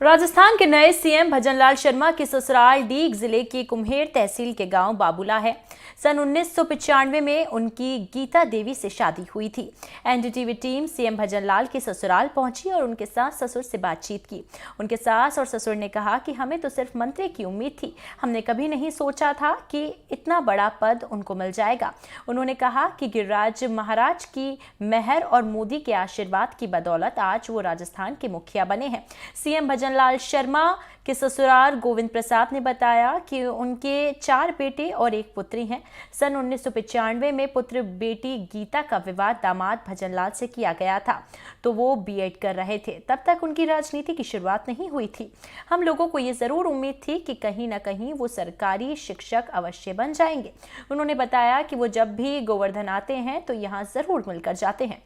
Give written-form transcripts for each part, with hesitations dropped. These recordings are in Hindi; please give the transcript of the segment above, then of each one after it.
राजस्थान के नए सीएम भजनलाल शर्मा की ससुराल डीग जिले की कुम्हेर तहसील के गांव बाबूला है। सन 1995 में उनकी गीता देवी से शादी हुई थी। एनडीटीवी टीम सीएम भजनलाल के ससुराल पहुंची और उनके सास ससुर से बातचीत की। उनके सास और ससुर ने कहा कि हमें तो सिर्फ मंत्री की उम्मीद थी, हमने कभी नहीं सोचा था कि इतना बड़ा पद उनको मिल जाएगा। उन्होंने कहा कि गिरिराज महाराज की मेहर और मोदी के आशीर्वाद की बदौलत आज वो राजस्थान के मुखिया बने हैं। सीएम भजनलाल शर्मा के ससुराल गोविंद प्रसाद ने बताया कि उनके 4 बेटे और 1 पुत्री हैं। सन 1995 में पुत्र बेटी गीता का विवाह दामाद भजनलाल से किया गया था, तो वो बीएड कर रहे थे। तब तक उनकी राजनीति की शुरुआत नहीं हुई थी। हम लोगों को ये जरूर उम्मीद थी कि कहीं ना कहीं वो सरकारी शिक्षक अवश्य बन जाएंगे। उन्होंने बताया कि वो जब भी गोवर्धन आते हैं तो यहाँ जरूर मिलकर जाते हैं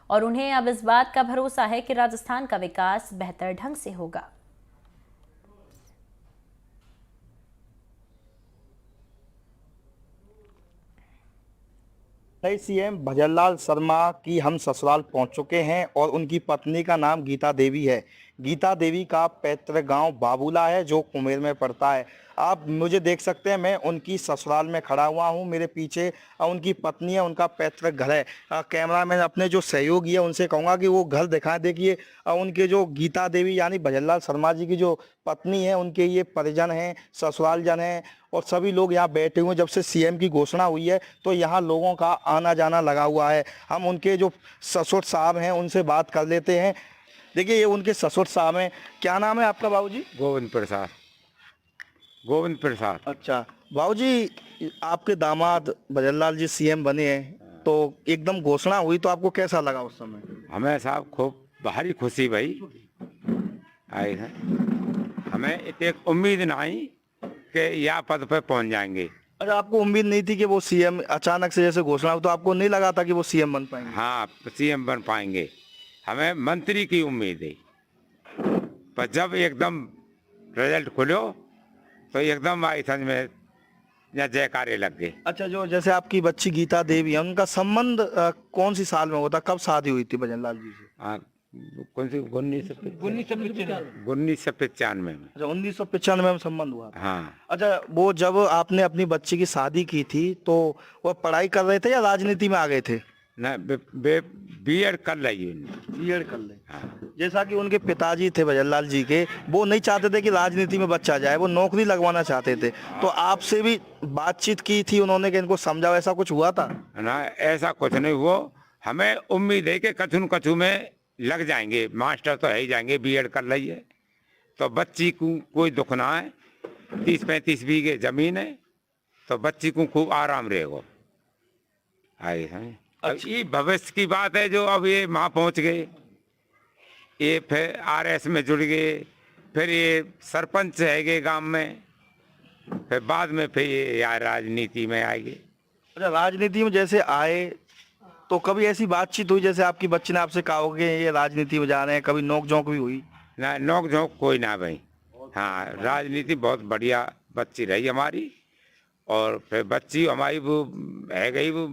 और उन्हें अब इस बात का भरोसा है कि राजस्थान का विकास बेहतर ढंग से होगा। नए सीएम भजनलाल शर्मा की हम ससुराल पहुंच चुके हैं और उनकी पत्नी का नाम गीता देवी है। गीता देवी का पैतृक गांव बाबूला है जो कुम्हेर में पड़ता है। आप मुझे देख सकते हैं, मैं उनकी ससुराल में खड़ा हुआ हूं। मेरे पीछे उनकी पत्नी है, उनका पैतृक घर है। कैमरा मैन अपने जो सहयोगी है उनसे कहूँगा कि वो घर दिखाएं। देखिए उनके जो गीता देवी यानी भजनलाल शर्मा जी की जो पत्नी है, उनके ये परिजन हैं, ससुराल जन हैं और सभी लोग यहाँ बैठे हुए हैं। जब से सीएम की घोषणा हुई है तो यहाँ लोगों का आना जाना लगा हुआ है। हम उनके जो ससुर साहब हैं उनसे बात कर लेते हैं। देखिए ये उनके ससुर साहब हैं। क्या नाम है आपका बाबूजी? गोविंद प्रसाद। गोविंद प्रसाद। अच्छा बाबूजी, आपके दामाद भजनलाल जी सीएम बने हैं तो एकदम घोषणा हुई तो आपको कैसा लगा उस समय? हमें साहब खूब भारी खुशी भाई आई है। हमें एक उम्मीद नहीं कि यह पद पे पहुंच जाएंगे। अच्छा, आपको उम्मीद नहीं थी कि वो सीएम अचानक से जैसे घोषणा हुई तो आपको नहीं लगा था कि वो सीएम बन पाएंगे? हाँ, सीएम बन पाएंगे। हमें मंत्री की उम्मीद है, पर जब एकदम रिजल्ट खुलो तो एकदम आई समझ में या जयकारे लग गए। अच्छा, जो जैसे आपकी बच्ची गीता देवी है उनका संबंध कौन सी साल में होता, कब शादी हुई थी भजनलाल जी से? हाँ, कौन सी 1995 में। अच्छा, 1995 में संबंध हुआ था। हाँ। अच्छा, वो जब आपने अपनी बच्ची की शादी की थी तो वो पढ़ाई कर रहे थे या राजनीति में आ गए थे? ना बीएड कर रही है। बीएड कर ले। हाँ। जैसा कि उनके पिताजी थे भजनलाल जी के, वो नहीं चाहते थे कि राजनीति में बच्चा जाए, वो नौकरी लगवाना चाहते थे। तो आपसे भी बातचीत की थी उन्होंने कि इनको समझाओ, ऐसा कुछ हुआ था? ना, ऐसा कुछ नहीं हुआ। हमें उम्मीद है कि कछु न कछु में लग जाएंगे। मास्टर तो है ही जाएंगे, बीएड कर रही है तो बच्ची को कोई दुख ना है। 30-35 बीघे जमीन है तो बच्ची को खूब आराम रहेगा। आई है। अब ये भविष्य की बात है जो अब ये वहाँ पहुँच गए, ये फिर आरएस में जुड़ गए, फिर ये सरपंच है गए गांव में, फिर बाद में फिर ये यार राजनीति में आएंगे। अच्छा, राजनीति में जैसे आए तो कभी ऐसी बातचीत हुई जैसे आपकी बच्ची ने आपसे कहा हो कि ये राजनीति में जा रहे हैं, कभी नोक झोंक भी हुई? ना, नोक झोंक कोई ना भाई। हाँ, राजनीति बहुत बढ़िया बच्ची रही हमारी और फिर बच्ची हमारी वो है गई, वो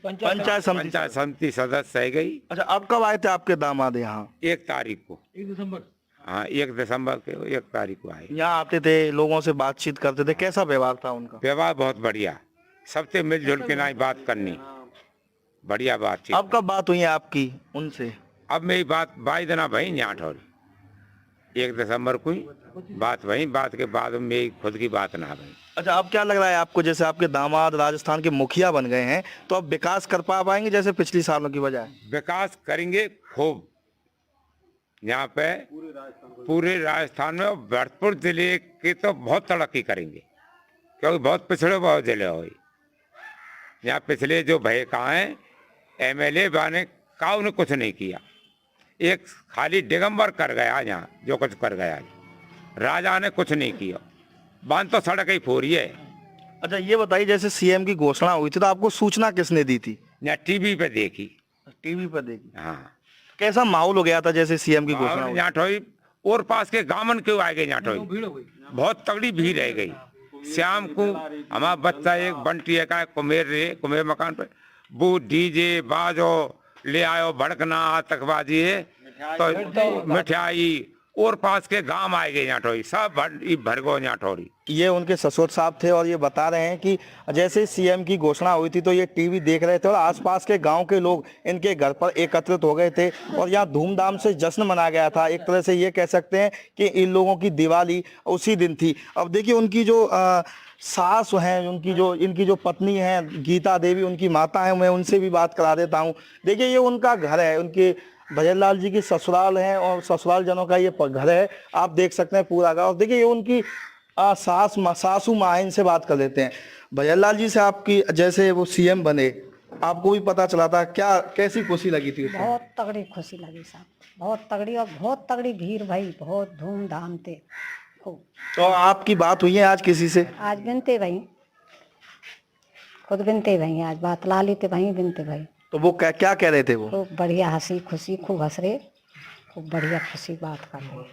पंचायत समिति सदस्य है गई। अच्छा, अब कब आए थे आपके दामाद यहाँ? 1 तारीख को। 1 दिसंबर। हाँ, 1 दिसंबर के 1 तारीख को आए। यहाँ आते थे, लोगों से बातचीत करते थे, कैसा व्यवहार था उनका? व्यवहार बहुत बढ़िया, सबसे मिलजुल के ना बात करनी, बढ़िया बातचीत। अब कब बात हुई है आपकी उनसे? अब मेरी बात 22 दिन भाई यहाँ ठोल 1 दिसंबर को ही बात वही, बात के बाद मेरी खुद की बात ना भाई। अच्छा, अब क्या लग रहा है आपको, जैसे आपके दामाद राजस्थान के मुखिया बन गए हैं तो अब विकास कर पाएंगे जैसे पिछली सालों की बजाय? विकास करेंगे खूब यहाँ पे पूरे राजस्थान में। और भरतपुर जिले के तो बहुत तरक्की करेंगे क्योंकि बहुत पिछड़े बहुत जिले हो। यहाँ पिछले जो भय कहाँ हैं एमएलए बने का उन्हें कुछ नहीं किया। एक खाली दिगंबर कर गया यहाँ, जो कुछ कर गया राजा ने कुछ नहीं किया। बांध तो सड़क ही फोरी है। अच्छा, ये बताइए जैसे सीएम की घोषणा हुई थी तो आपको सूचना किसने दी थी? यहाँ टीवी पे देखी। टीवी पर देखी? हाँ। कैसा माहौल हो गया था जैसे सीएम की घोषणा हुई? यहाँ ठोई और पास के गांवन क्यों आ गए, यहाँ ठोई बहुत तगड़ी भीड़ रह गई। शाम को हमारा बच्चा एक बंटी का कुम्हेर मकान पे वो डीजे बाजो ले आयो भड़कना आतंकबाजी है तो मिठाई और पास के गांव आएंगे यहाँ ठोरी सब भरगो यहाँ ठोरी। ये उनके ससुर साहब थे और ये बता रहे हैं कि जैसे सीएम की घोषणा हुई थी तो ये टीवी देख रहे थे और आसपास के गांव के लोग इनके घर पर एकत्रित हो गए थे और यहाँ धूमधाम से जश्न मनाया गया था। एक तरह से ये कह सकते हैं कि इन लोगों की दिवाली उसी दिन थी। अब देखिए उनकी जो सास हैं, इनकी जो पत्नी हैं गीता देवी, उनकी माता है, मैं उनसे भी बात करा देता हूँ। देखिए ये उनका घर है, उनके भजनलाल जी की ससुराल है और ससुराल जनों का ये घर है। आप देख सकते हैं पूरा गाँव। देखिए ये उनकी सासू माँ है, इनसे बात कर लेते हैं। भजनलाल जी से आपकी जैसे वो सीएम बने आपको भी पता चला था, क्या कैसी खुशी लगी थी? बहुत तगड़ी खुशी लगी साहब, बहुत तगड़ी, और बहुत तगड़ी भीड़ भाई, बहुत धूमधाम थे खूब। तो आपकी बात हुई है आज किसी से? आज बिनते भाई, खुद बिनते भाई, आज बात ला ली थे भाई, बिनते भाई। तो वो क्या कह रहे थे? वो खूब बढ़िया हंसी खुशी, खूब हंस रहे, खूब बढ़िया खुशी बात कर रहे।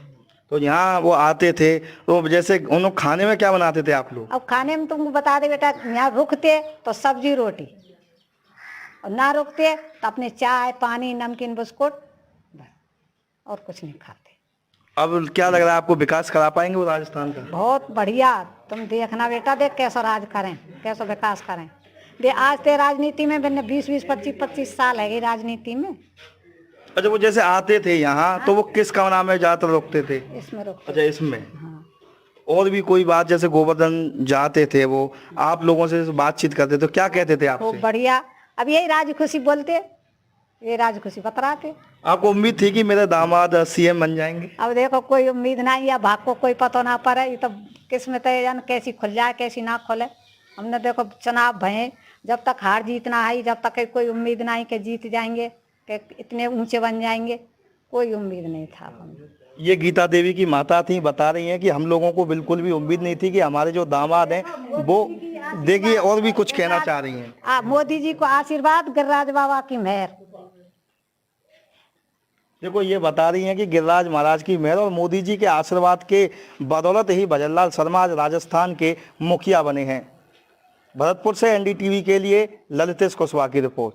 तो यहाँ वो आते थे तो जैसे उन लोग खाने में क्या बनाते थे आप लोग? अब खाने में तुमको बता दे बेटा, यहाँ रुकते तो सब्जी रोटी, और ना रुकते तो अपने चाय पानी नमकीन बिस्कुट, और कुछ नहीं खाते। अब क्या लग रहा है आपको, विकास करा पाएंगे वो राजस्थान का? बहुत बढ़िया, तुम देखना बेटा, देख कैसा राज करें, कैसा विकास करें। दे आज ते राजनीति में 20-25 साल है राजनीति में। अच्छा, वो जैसे आते थे यहाँ तो वो किस कमरा में ज्यादातर रुकते थे? इसमें रुकते। अच्छा, इसमें। हाँ। और भी कोई बात, जैसे गोवर्धन जाते थे वो आप लोगों से बातचीत करते तो क्या कहते थे आपसे? खूब बढ़िया, अब यही राज खुशी बोलते, ये राज खुशी बतराते। आपको उम्मीद थी कि मेरे दामाद सीएम बन जाएंगे? अब देखो कोई उम्मीद नहीं, या भाग को कोई पता ना पड़े, ये तो किस्मत है, जान कैसी खुल जाए कैसी ना खुले। हमने देखो चुनाव भये, जब तक हार जीत ना आई, जब तक कोई उम्मीद नहीं कि जीत जाएंगे, कि इतने ऊंचे बन जाएंगे, कोई उम्मीद नहीं था हमें। ये गीता देवी की माता थी, बता रही हैं कि हम लोगों को बिल्कुल भी उम्मीद नहीं थी कि हमारे जो दामाद हैं वो, देखिए और भी कुछ कहना चाह रही हैं। मोदी जी को आशीर्वाद, गिरिराज बाबा की मेहर। देखो ये बता रही हैं कि गिरिराज महाराज की मेहर और मोदी जी के आशीर्वाद के बदौलत ही भजनलाल शर्मा आज राजस्थान के मुखिया बने हैं। भरतपुर से एनडीटीवी के लिए ललितेश कुशवाहा की रिपोर्ट।